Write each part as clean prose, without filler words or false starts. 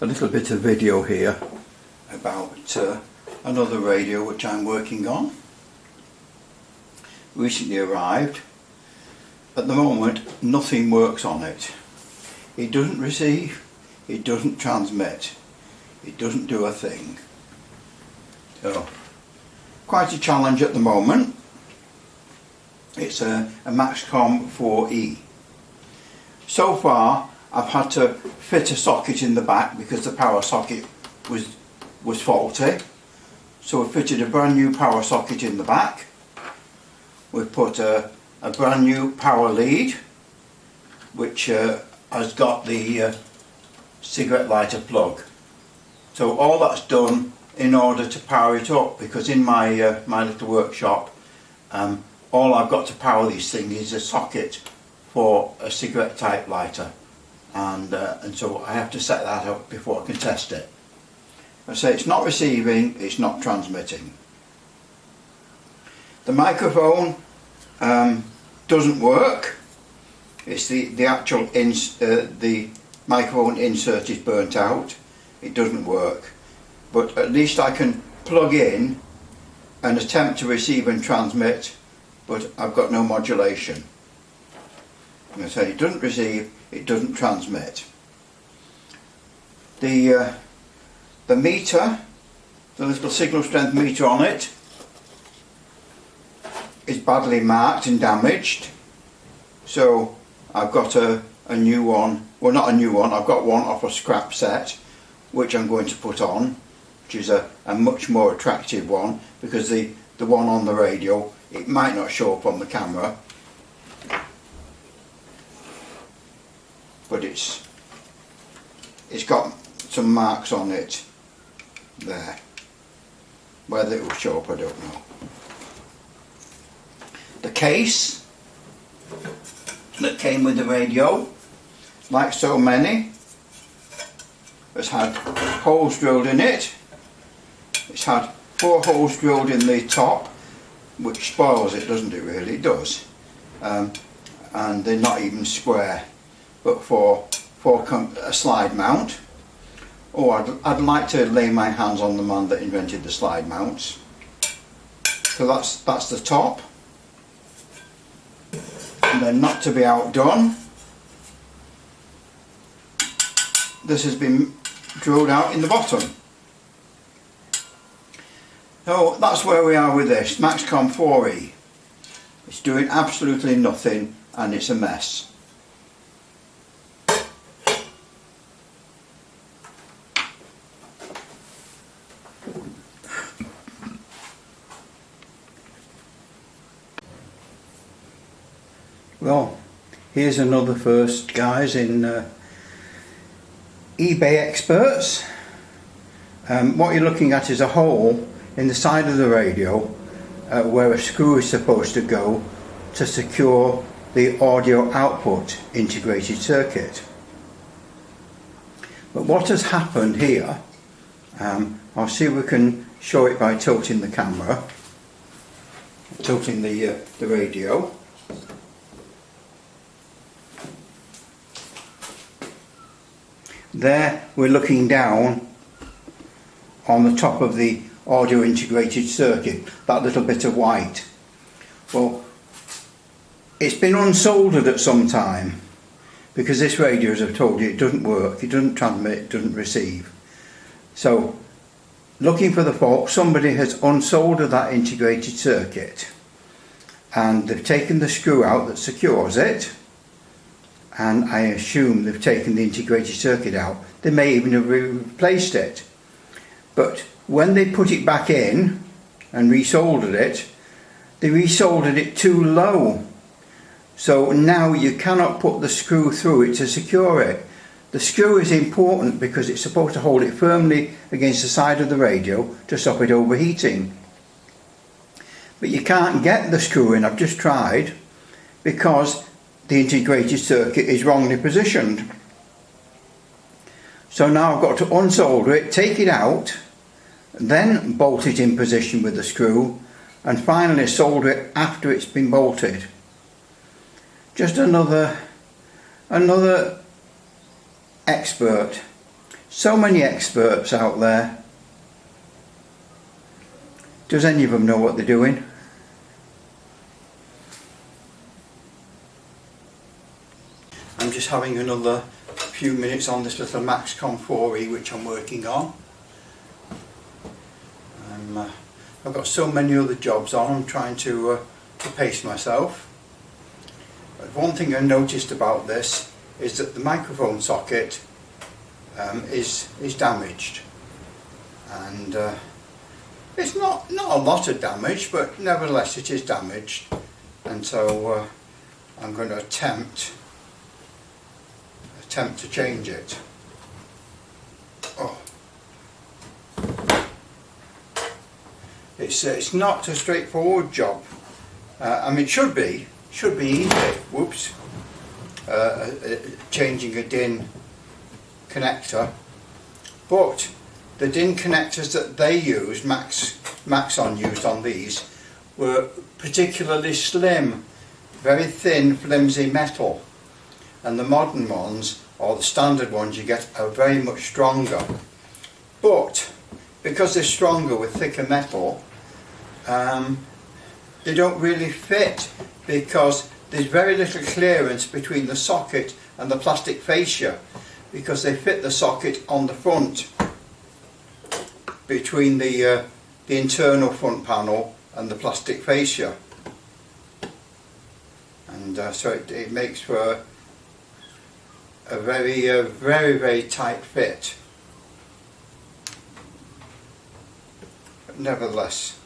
a little bit of video here about another radio which I'm working on. Recently arrived. At the moment nothing works on it. It doesn't receive, it doesn't transmit, it doesn't do a thing. So quite a challenge at the moment. It's a Maxcom 4E. So far I've had to fit a socket in the back because the power socket was faulty. So we fitted a brand new power socket in the back. We've put a brand new power lead which has got the cigarette lighter plug. So all that's done in order to power it up, because in my my little workshop all I've got to power these things is a socket for a cigarette type lighter, and so I have to set that up before I can test it. I say it's not receiving, it's not transmitting. The microphone doesn't work. It's the actual the microphone insert is burnt out. It doesn't work, but at least I can plug in and attempt to receive and transmit, but I've got no modulation. I say it doesn't receive, it doesn't transmit. The meter, the little signal strength meter on it, is badly marked and damaged, so I've got a new one. Well, not a new one, I've got one off a scrap set which I'm going to put on, which is a much more attractive one, because the one on the radio, it might not show up on the camera, but it's got some marks on it there. Whether it will show up I don't know. The case that came with the radio, like so many, has had holes drilled in it. It's had 4 holes drilled in the top, which spoils it, doesn't it really? It does. And they're not even square, but for a slide mount. Oh, I'd like to lay my hands on the man that invented the slide mounts. So that's the top. And then, not to be outdone, this has been drilled out in the bottom. So that's where we are with this Maxcom 4E. It's doing absolutely nothing and it's a mess. Well, here's another first, guys, in eBay Experts. What you're looking at is a hole in the side of the radio where a screw is supposed to go to secure the audio output integrated circuit. But what has happened here, I'll see if we can show it by tilting the camera, tilting the radio. There we're looking down on the top of the audio integrated circuit, that little bit of white. Well, it's been unsoldered at some time, because this radio, as I've told you, it doesn't work, it doesn't transmit, it doesn't receive. So, looking for the fault, somebody has unsoldered that integrated circuit, and they've taken the screw out that secures it, and I assume they've taken the integrated circuit out. They may even have replaced it, but when they put it back in and resoldered it, they resoldered it too low, so now you cannot put the screw through it to secure it. The screw is important because it's supposed to hold it firmly against the side of the radio to stop it overheating, but you can't get the screw in. I've just tried, because the integrated circuit is wrongly positioned. So now I've got to unsolder it, take it out, then bolt it in position with the screw, and finally solder it after it's been bolted. Just another expert So many experts out there. Does any of them know what they're doing? I'm just having another few minutes on this little Maxcom 4E which I'm working on. I've got so many other jobs on, I'm trying to pace myself. But one thing I noticed about this is that the microphone socket is damaged, and it's not a lot of damage, but nevertheless it is damaged, and so I'm going to attempt to change it. Oh. It's not a straightforward job. I mean, it should be easy. Whoops. Changing a DIN connector, but the DIN connectors that they used, Maxcom used on these, were particularly slim, very thin, flimsy metal, and the modern ones, or the standard ones you get, are very much stronger. But because they're stronger with thicker metal, they don't really fit, because there's very little clearance between the socket and the plastic fascia, because they fit the socket on the front between the internal front panel and the plastic fascia, and so it makes for a very tight fit. But nevertheless,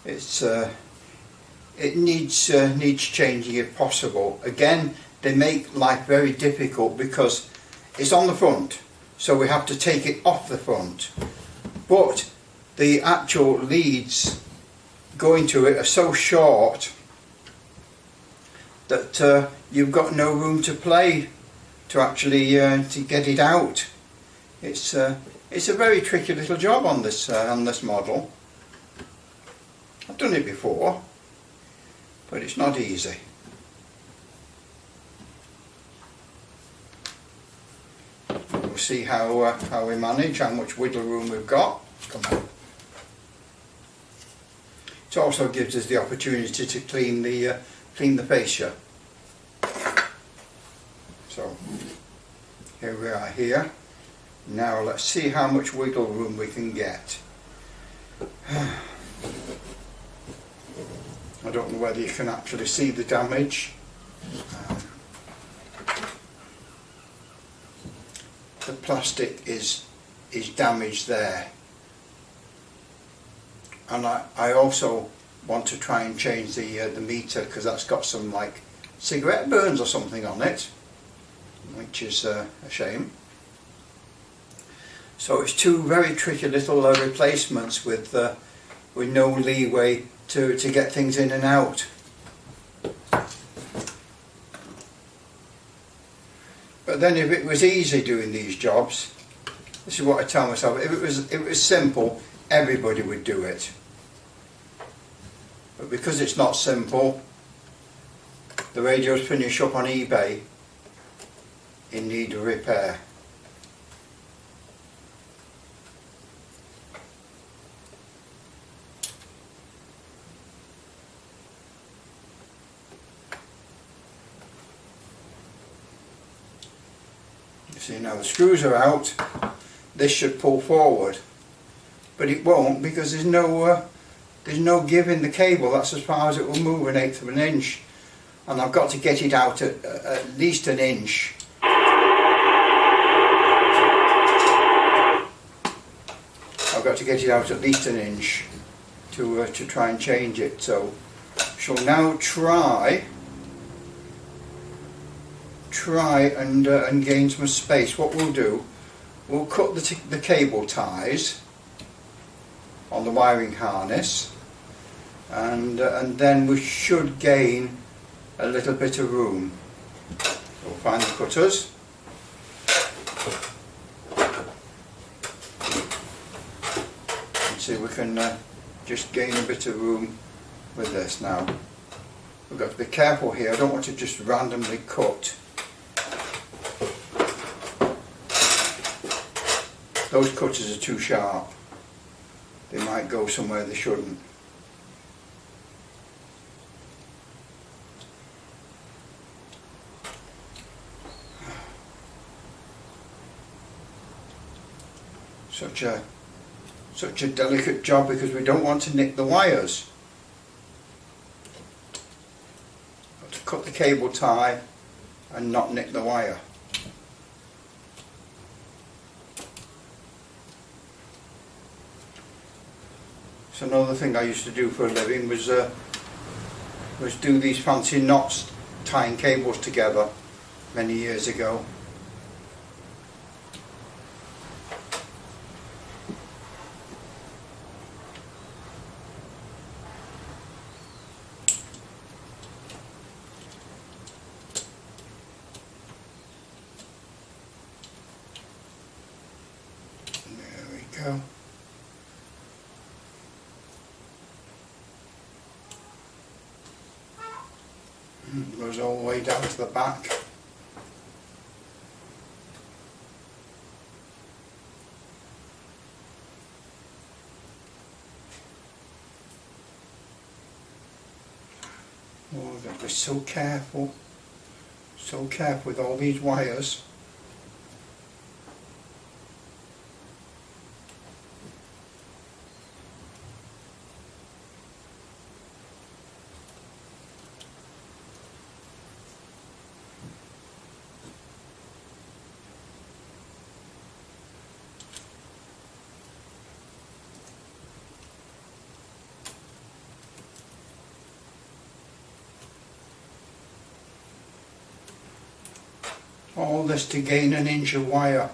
it needs changing if possible. Again, they make life very difficult because it's on the front, so we have to take it off the front, but the actual leads going to it are so short that you've got no room to play to actually to get it out. It's a very tricky little job on this model. I've done it before, but it's not easy. We'll see how we manage, how much wiggle room we've got. Come on. It also gives us the opportunity to clean the fascia. So here we are here. Now let's see how much wiggle room we can get. I don't know whether you can actually see the damage. The plastic is damaged there, and I also want to try and change the meter, because that's got some like cigarette burns or something on it, which is a shame. So it's two very tricky little replacements with no leeway to get things in and out. But then if it was easy doing these jobs, this is what I tell myself, if it was simple, everybody would do it. But because it's not simple, the radios finish up on eBay in need of repair. See, now the screws are out. This should pull forward, but it won't, because there's no give in the cable. That's as far as it will move, 1/8 of an inch, and I've got to get it out at least an inch. I've got to get it out at least an inch to try and change it. So shall now try and gain some space. What we'll do, we'll cut the cable ties on the wiring harness, and then we should gain a little bit of room. We'll find the cutters. And see if we can just gain a bit of room with this. Now we've got to be careful here. I don't want to just randomly cut. those cutters are too sharp. They might go somewhere they shouldn't. Such a delicate job because we don't want to nick the wires. Got to cut the cable tie and not nick the wire. So another thing I used to do for a living was do these fancy knots tying cables together many years ago. There we go. Goes all the way down to the back. Oh, I've got to be so careful with all these wires. All this to gain an inch of wire.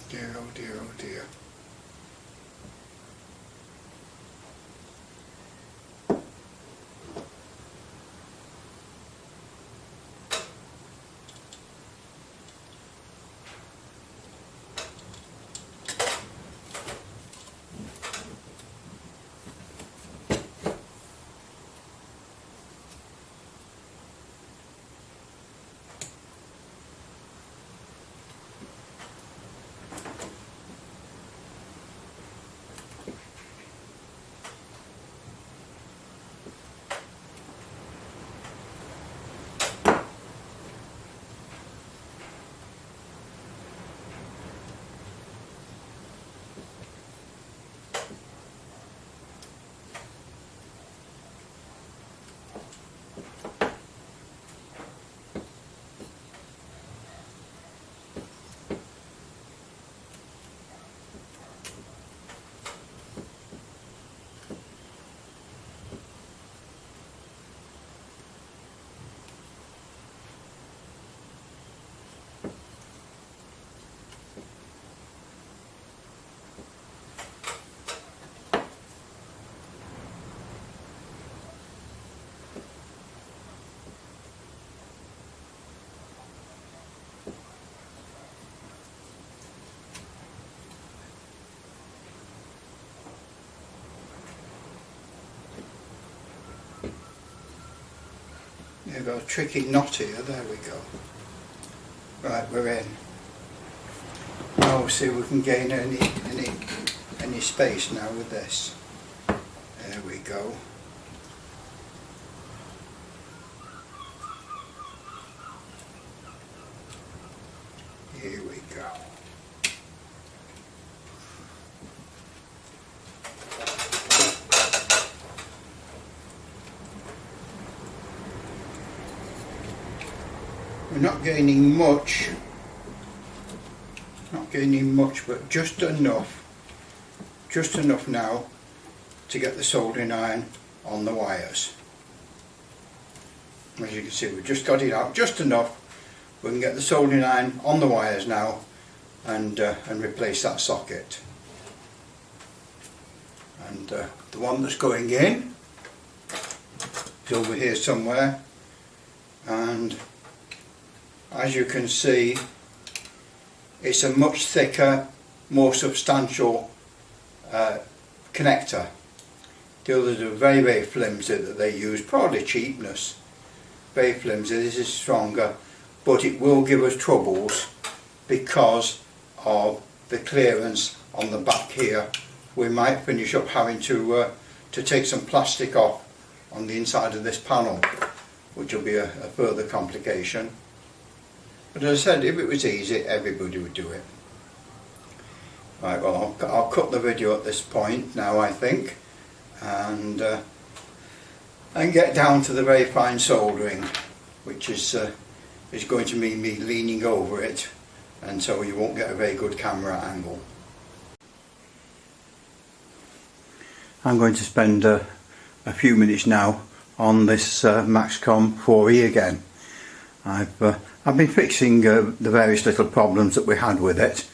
Dear, oh dear, oh dear. You've got a tricky knot here, there we go. Right, we're in. Now we'll see if we can gain any space now with this. There we go. Here we go. We're not gaining much, but just enough now to get the soldering iron on the wires. As you can see, we've just got it out just enough. We can get the soldering iron on the wires now and replace that socket. And the one that's going in is over here somewhere, and as you can see, it's a much thicker more substantial connector. The others are very, very flimsy that they use, probably cheapness. Very flimsy. This is stronger, but it will give us troubles because of the clearance on the back here. We might finish up having to take some plastic off on the inside of this panel, which will be a further complication. But as I said, if it was easy, everybody would do it. Right, well, I'll cut the video at this point now, I think, and get down to the very fine soldering, which is going to mean me leaning over it, and so you won't get a very good camera angle. I'm going to spend a few minutes now on this Maxcom 4E again. I've been fixing the various little problems that we had with it.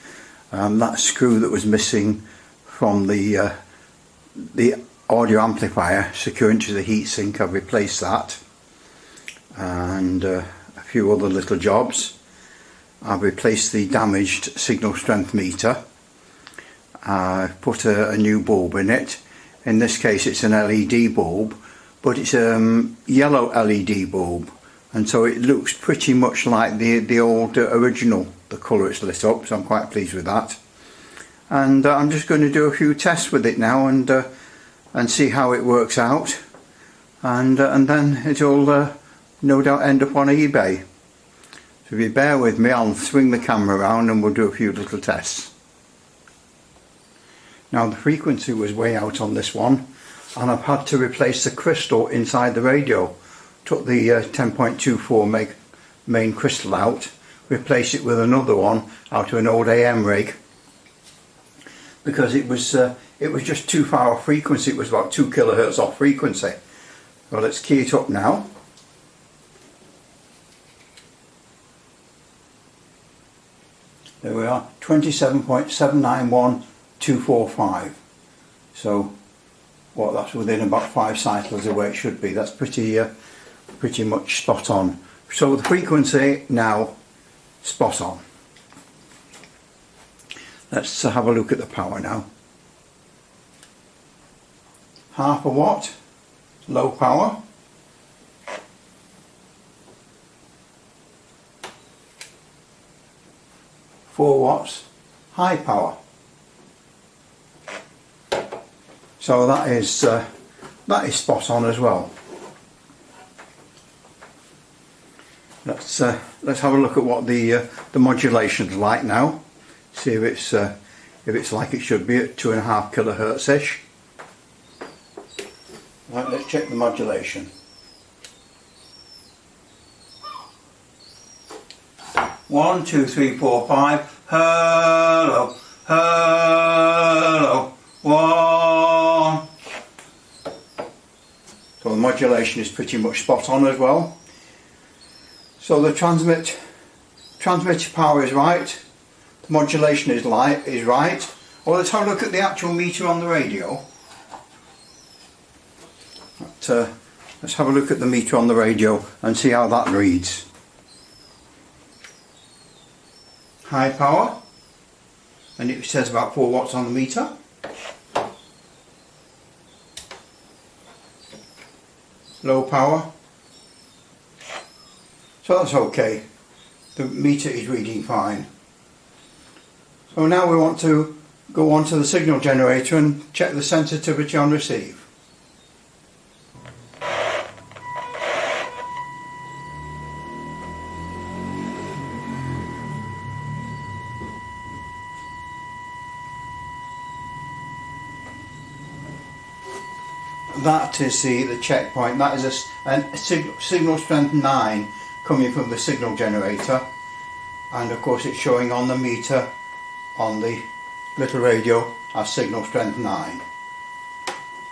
That screw that was missing from the audio amplifier securing to the heatsink, I've replaced that, and a few other little jobs. I've replaced the damaged signal strength meter. I've put a new bulb in it. In this case it's an LED bulb, but it's a yellow LED bulb, and so it looks pretty much like the old original, the colour it's lit up, so I'm quite pleased with that. And I'm just going to do a few tests with it now and see how it works out, and then it'll no doubt end up on eBay. So if you bear with me, I'll swing the camera around and we'll do a few little tests. Now the frequency was way out on this one, and I've had to replace the crystal inside the radio. Took the 10.24 main crystal out, replaced it with another one out of an old AM rig, because it was just too far off frequency. It was about 2 kilohertz off frequency. Well, let's key it up now. There we are, 27.791245. So what, that's within about 5 cycles of where it should be. That's pretty much spot on. So the frequency now spot on. Let's have a look at the power now. 1/2 watt, low power. 4 watts, high power. So that is spot on as well. Let's have a look at what the modulation's like now. See if it's like it should be at 2.5 kilohertz ish. Right, let's check the modulation. 1, 2, 3, 4, 5. Hello, hello. 1. So the modulation is pretty much spot on as well. So the transmitter power is right. The modulation is right. Well, let's have a look at the actual meter on the radio. Let's have a look at the meter on the radio and see how that reads. High power, and it says about 4 watts on the meter. Low power, so that's okay. The meter is reading fine. So now we want to go on to the signal generator and check the sensitivity on receive. That is the checkpoint. That is a signal strength 9 coming from the signal generator, and of course it's showing on the meter on the little radio as signal strength 9.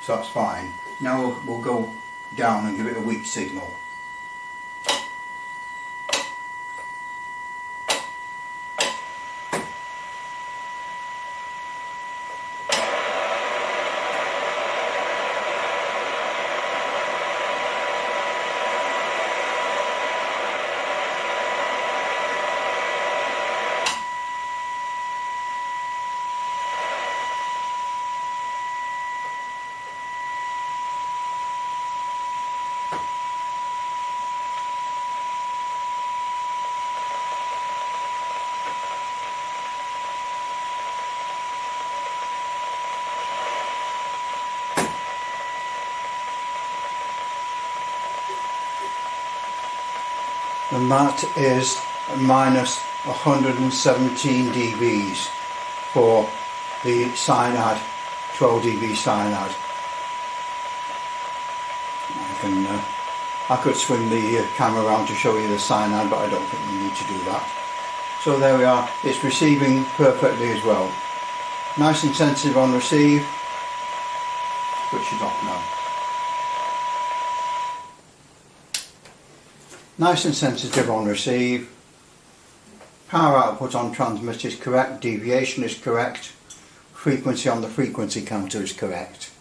So that's fine. Now we'll go down and give it a weak signal. and that is minus 117 dBs for the cyanide, 12 dB cyanide. I could swing the camera around to show you the cyanide, but I don't think you need to do that. So there we are, it's receiving perfectly as well. Nice and sensitive on receive. Switch it off now. Nice and sensitive on receive. Power output on transmit is correct, deviation is correct, frequency on the frequency counter is correct.